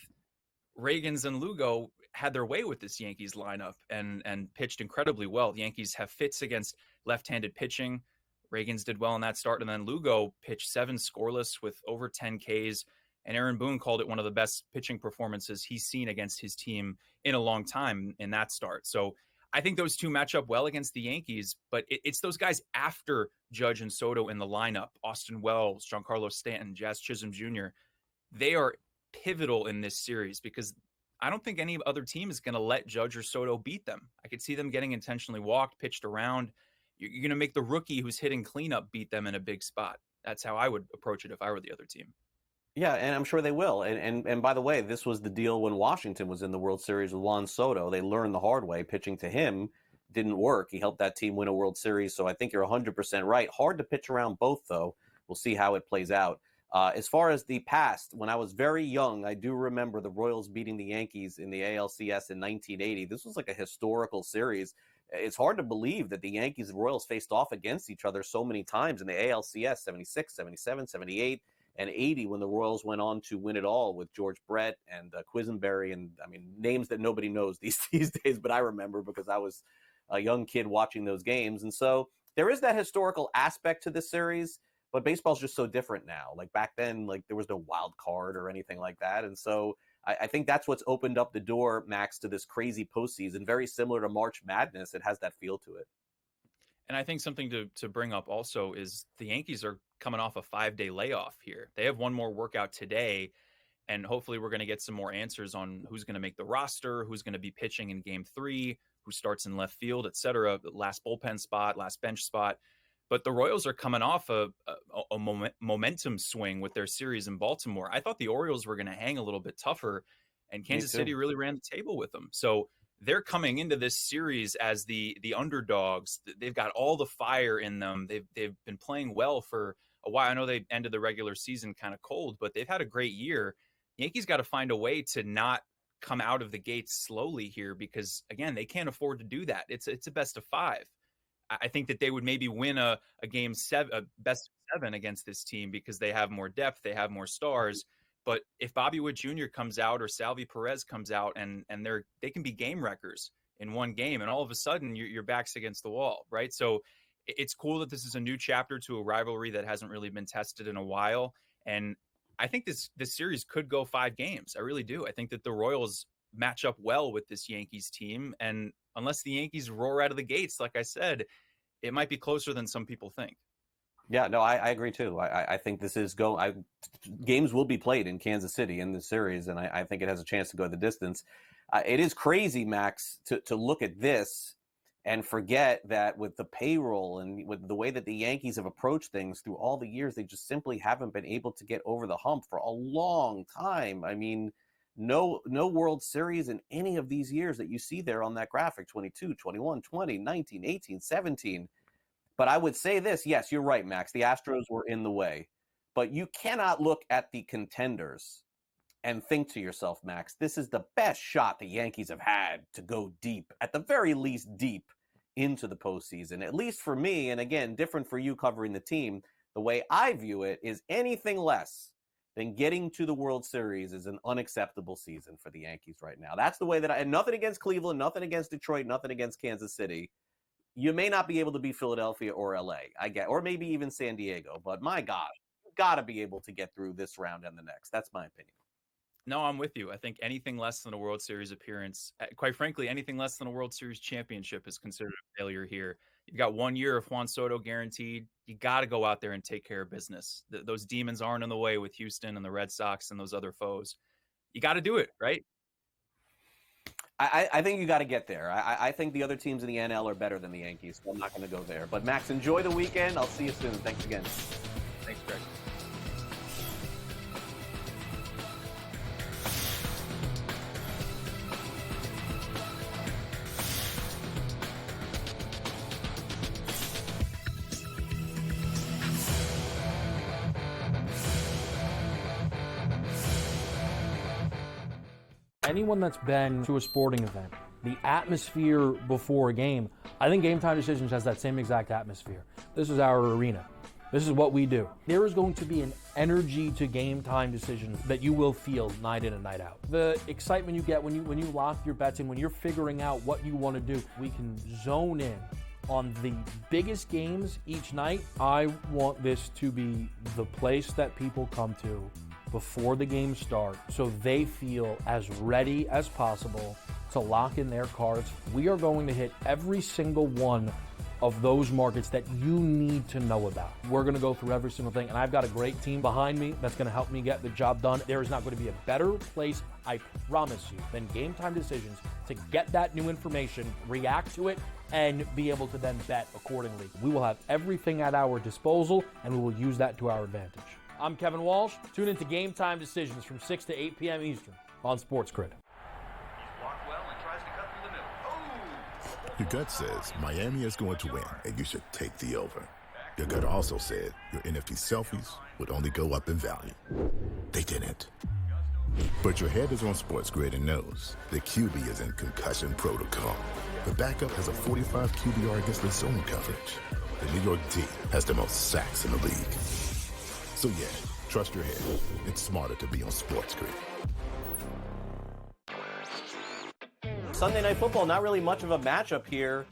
Reagans and Lugo had their way with this Yankees lineup and pitched incredibly well. The Yankees have fits against left-handed pitching. Reagans did well in that start, and then Lugo pitched 7 scoreless with over 10 Ks, and Aaron Boone called it one of the best pitching performances he's seen against his team in a long time in that start. So I think those two match up well against the Yankees, but it's those guys after Judge and Soto in the lineup, Austin Wells, Giancarlo Stanton, Jazz Chisholm Jr., they are pivotal in this series because I don't think any other team is going to let Judge or Soto beat them. I could see them getting intentionally walked, pitched around. You're going to make the rookie who's hitting cleanup beat them in a big spot. That's how I would approach it if I were the other team. Yeah, and I'm sure they will. And by the way, this was the deal when Washington was in the World Series with Juan Soto. They learned the hard way. Pitching to him didn't work. He helped that team win a World Series, so I think you're 100% right. Hard to pitch around both, though. We'll see how it plays out. As far as the past, when I was very young, I do remember the Royals beating the Yankees in the ALCS in 1980. This was like a historical series. It's hard to believe that the Yankees and Royals faced off against each other so many times in the ALCS, 76, 77, 78, and 80 when the Royals went on to win it all with George Brett and Quisenberry and, I mean, names that nobody knows these days, but I remember because I was a young kid watching those games. And so there is that historical aspect to this series, but baseball's just so different now. Like back then, like there was no wild card or anything like that. And so I think that's what's opened up the door, Max, to this crazy postseason. Very similar to March Madness. It has that feel to it. And I think something to bring up also is the Yankees are coming off a 5-day layoff here. They have one more workout today, and hopefully we're going to get some more answers on who's going to make the roster, who's going to be pitching in Game 3, who starts in left field, et cetera, last bullpen spot, last bench spot. But the Royals are coming off a momentum swing with their series in Baltimore. I thought the Orioles were going to hang a little bit tougher, and Kansas City really ran the table with them. So they're coming into this series as the underdogs. They've got all the fire in them. They've been playing well for a while. I know they ended the regular season kind of cold, but they've had a great year. Yankees got to find a way to not come out of the gates slowly here because, again, they can't afford to do that. It's a best of 5. I think that they would maybe win a game 7, a best of 7 against this team because they have more depth, they have more stars. But if Bobby Witt Jr. comes out or Salvi Perez comes out and they can be game wreckers in one game, and all of a sudden your back's against the wall, right? So it's cool that this is a new chapter to a rivalry that hasn't really been tested in a while. And I think this series could go 5 games. I really do. I think that the Royals match up well with this Yankees team. And unless the Yankees roar out of the gates, like I said, it might be closer than some people think. Yeah, no, I agree too. I think this is games will be played in Kansas City in this series, and I think it has a chance to go the distance. It is crazy, Max, to look at this and forget that with the payroll and with the way that the Yankees have approached things through all the years, they just simply haven't been able to get over the hump for a long time. I mean, no World Series in any of these years that you see there on that graphic, 22, 21, 20, 19, 18, 17. But I would say this, yes, you're right, Max. The Astros were in the way. But you cannot look at the contenders and think to yourself, Max, this is the best shot the Yankees have had to go deep, at the very least deep, into the postseason. At least for me, and again, different for you covering the team, the way I view it is anything less than getting to the World Series is an unacceptable season for the Yankees right now. That's the way that and nothing against Cleveland, nothing against Detroit, nothing against Kansas City. You may not be able to beat Philadelphia or LA, or maybe even San Diego, but my God, you've got to be able to get through this round and the next. That's my opinion. No, I'm with you. I think anything less than a World Series appearance, quite frankly, anything less than a World Series championship is considered a failure here. You've got 1 year of Juan Soto guaranteed. You got to go out there and take care of business. Those demons aren't in the way with Houston and the Red Sox and those other foes. You got to do it, right? I think you got to get there. I think the other teams in the NL are better than the Yankees, so I'm not going to go there. But, Max, enjoy the weekend. I'll see you soon. Thanks again. Thanks, Greg. Anyone that's been to a sporting event, the atmosphere before a game, I think Game Time Decisions has that same exact atmosphere. This is our arena. This is what we do. There is going to be an energy to Game Time Decisions that you will feel night in and night out. The excitement you get when you lock your bets in, when you're figuring out what you want to do, we can zone in on the biggest games each night. I want this to be the place that people come to before the games start so they feel as ready as possible to lock in their cards. We are going to hit every single one of those markets that you need to know about. We're going to go through every single thing, and I've got a great team behind me that's going to help me get the job done. There is not going to be a better place, I promise you, than Game Time Decisions to get that new information, react to it, and be able to then bet accordingly. We will have everything at our disposal, and we will use that to our advantage. I'm Kevin Walsh. Tune into Game Time Decisions from 6 to 8 p.m. Eastern on SportsGrid. Your gut says Miami is going to win, and you should take the over. Your gut also said your NFT selfies would only go up in value. They didn't. But your head is on SportsGrid and knows the QB is in concussion protocol. The backup has a 45 QBR against the zone coverage. The New York D has the most sacks in the league. So yeah, trust your head. It's smarter to be on SportsGrid. Sunday Night Football, not really much of a matchup here.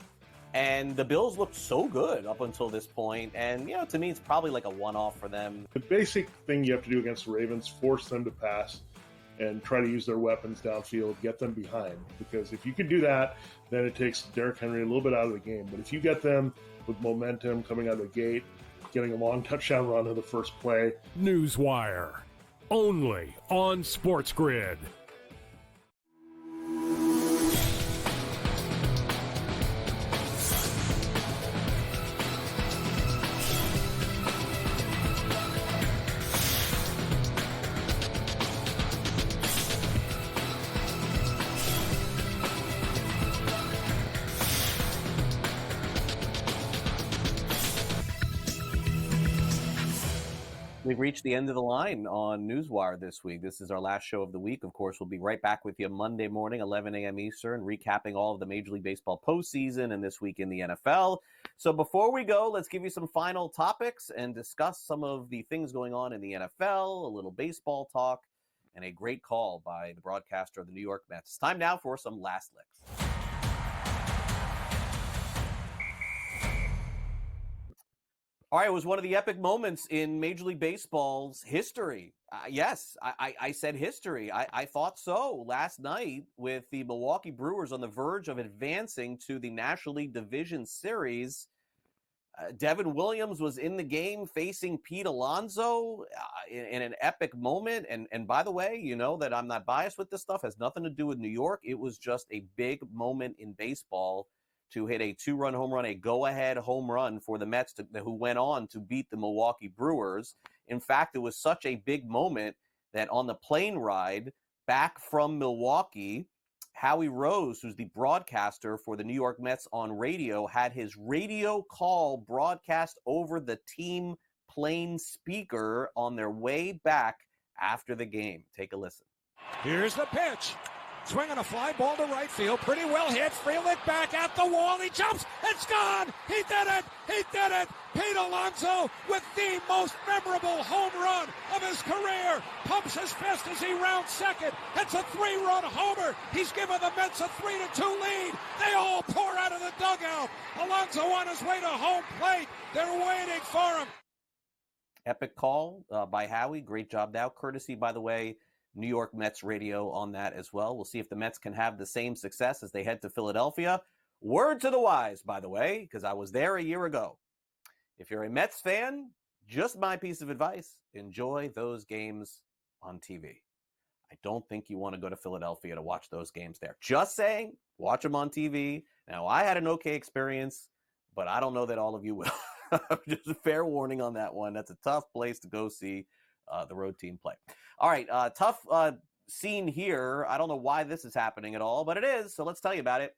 And the Bills looked so good up until this point. And, to me, it's probably like a one-off for them. The basic thing you have to do against the Ravens, force them to pass and try to use their weapons downfield, get them behind. Because if you can do that, then it takes Derrick Henry a little bit out of the game. But if you get them with momentum coming out of the gate, getting a long touchdown run on the first play. NewsWire, only on SportsGrid. We've reached the end of the line on NewsWire this week. This is our last show of the week. Of course, we'll be right back with you Monday morning, 11 a.m. Eastern, recapping all of the Major League Baseball postseason and this week in the NFL. So before we go, let's give you some final topics and discuss some of the things going on in the NFL, a little baseball talk, and a great call by the broadcaster of the New York Mets. It's time now for some last licks. All right, it was one of the epic moments in Major League Baseball's history. Yes, I said history. I thought so last night with the Milwaukee Brewers on the verge of advancing to the National League Division Series. Devin Williams was in the game facing Pete Alonso in an epic moment. And by the way, you know that I'm not biased with this stuff. It has nothing to do with New York. It was just a big moment in baseball to hit a 2-run home run, a go-ahead home run for the Mets, who went on to beat the Milwaukee Brewers. In fact, it was such a big moment that on the plane ride back from Milwaukee, Howie Rose, who's the broadcaster for the New York Mets on radio, had his radio call broadcast over the team plane speaker on their way back after the game. Take a listen. Here's the pitch. Swinging a fly ball to right field. Pretty well hit. Frelick back at the wall. He jumps. It's gone. He did it. He did it. Pete Alonso with the most memorable home run of his career. Pumps his fist as he rounds second. It's a 3-run homer. He's given the Mets a 3-2 lead. They all pour out of the dugout. Alonso on his way to home plate. They're waiting for him. Epic call by Howie. Great job now. Courtesy, by the way, New York Mets radio on that as well. We'll see if the Mets can have the same success as they head to Philadelphia. Word to the wise, by the way, because I was there a year ago. If you're a Mets fan, just my piece of advice, enjoy those games on TV. I don't think you want to go to Philadelphia to watch those games there. Just saying, watch them on TV. Now, I had an okay experience, but I don't know that all of you will. Just a fair warning on that one. That's a tough place to go see the road team play. All right, tough scene here. I don't know why this is happening at all, but it is, so let's tell you about it.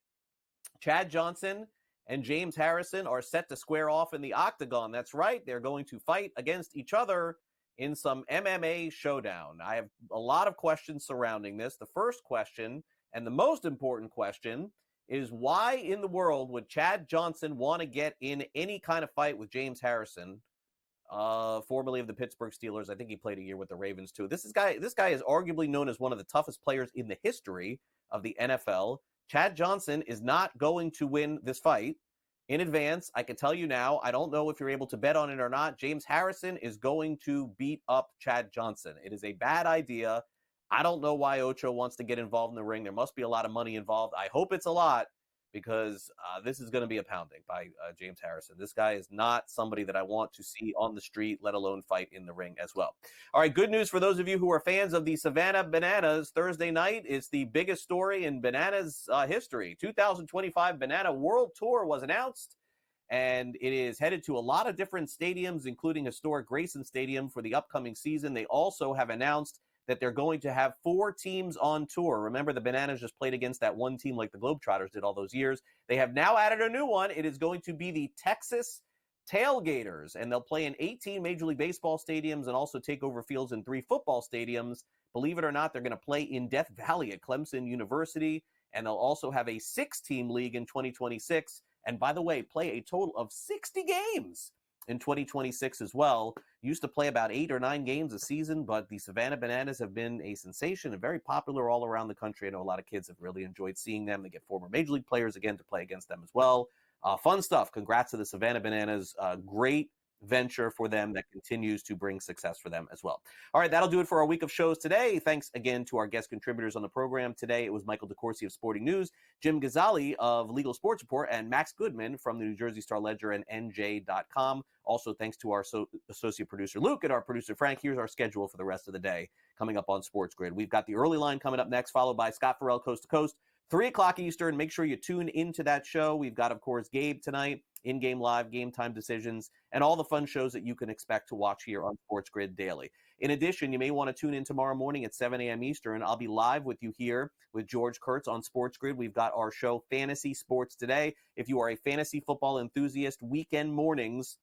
Chad Johnson and James Harrison are set to square off in the octagon. That's right, they're going to fight against each other in some MMA showdown. I have a lot of questions surrounding this. The first question, and the most important question, is why in the world would Chad Johnson want to get in any kind of fight with James Harrison, formerly of the Pittsburgh Steelers? I think he played a year with the Ravens too. This guy is arguably known as one of the toughest players in the history of the NFL. Chad Johnson is not going to win this fight. In advance, I can tell you now, I don't know if you're able to bet on it or not, James Harrison is going to beat up Chad Johnson. It is a bad idea. I don't know why Ocho wants to get involved in the ring. There must be a lot of money involved. I hope it's a lot, because this is going to be a pounding by James Harrison. This guy is not somebody that I want to see on the street, let alone fight in the ring as well. All right, good news for those of you who are fans of the Savannah Bananas. Thursday night is the biggest story in Bananas history. 2025 Banana World Tour was announced, and it is headed to a lot of different stadiums, including historic Grayson Stadium for the upcoming season. They also have announced that they're going to have 4 teams on tour. Remember, the Bananas just played against that one team like the Globetrotters did all those years. They have now added a new one. It is going to be the Texas Tailgaters, and they'll play in 18 Major League Baseball stadiums and also take over fields in 3 football stadiums. Believe it or not, they're going to play in Death Valley at Clemson University, and they'll also have a 6-team league in 2026. And by the way, play a total of 60 games in 2026 as well. Used to play about 8 or 9 games a season, but the Savannah Bananas have been a sensation and very popular all around the country. I know a lot of kids have really enjoyed seeing them. They get former Major League players again to play against them as well. Fun stuff. Congrats to the Savannah Bananas. Great venture for them that continues to bring success for them as well. All right, that'll do it for our week of shows today. Thanks again to our guest contributors on the program today. It was Michael DeCourcy of Sporting News, Jim Gazzale of Legal Sports Report, and Max Goodman from the New Jersey Star Ledger and NJ.com. Also, thanks to our associate producer Luke and our producer Frank. Here's our schedule for the rest of the day coming up on Sports Grid. We've got the early line coming up next, followed by Scott Farrell Coast to Coast, 3 o'clock Eastern. Make sure you tune into that show. We've got, of course, Gabe tonight, in-game live, game time decisions, and all the fun shows that you can expect to watch here on Sports Grid daily. In addition, you may want to tune in tomorrow morning at 7 a.m. Eastern. I'll be live with you here with George Kurtz on Sports Grid. We've got our show Fantasy Sports Today. If you are a fantasy football enthusiast, weekend mornings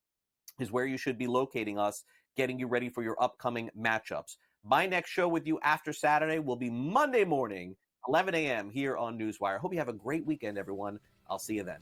is where you should be locating us, getting you ready for your upcoming matchups. My next show with you after Saturday will be Monday morning, 11 a.m. here on NewsWire. Hope you have a great weekend, everyone. I'll see you then.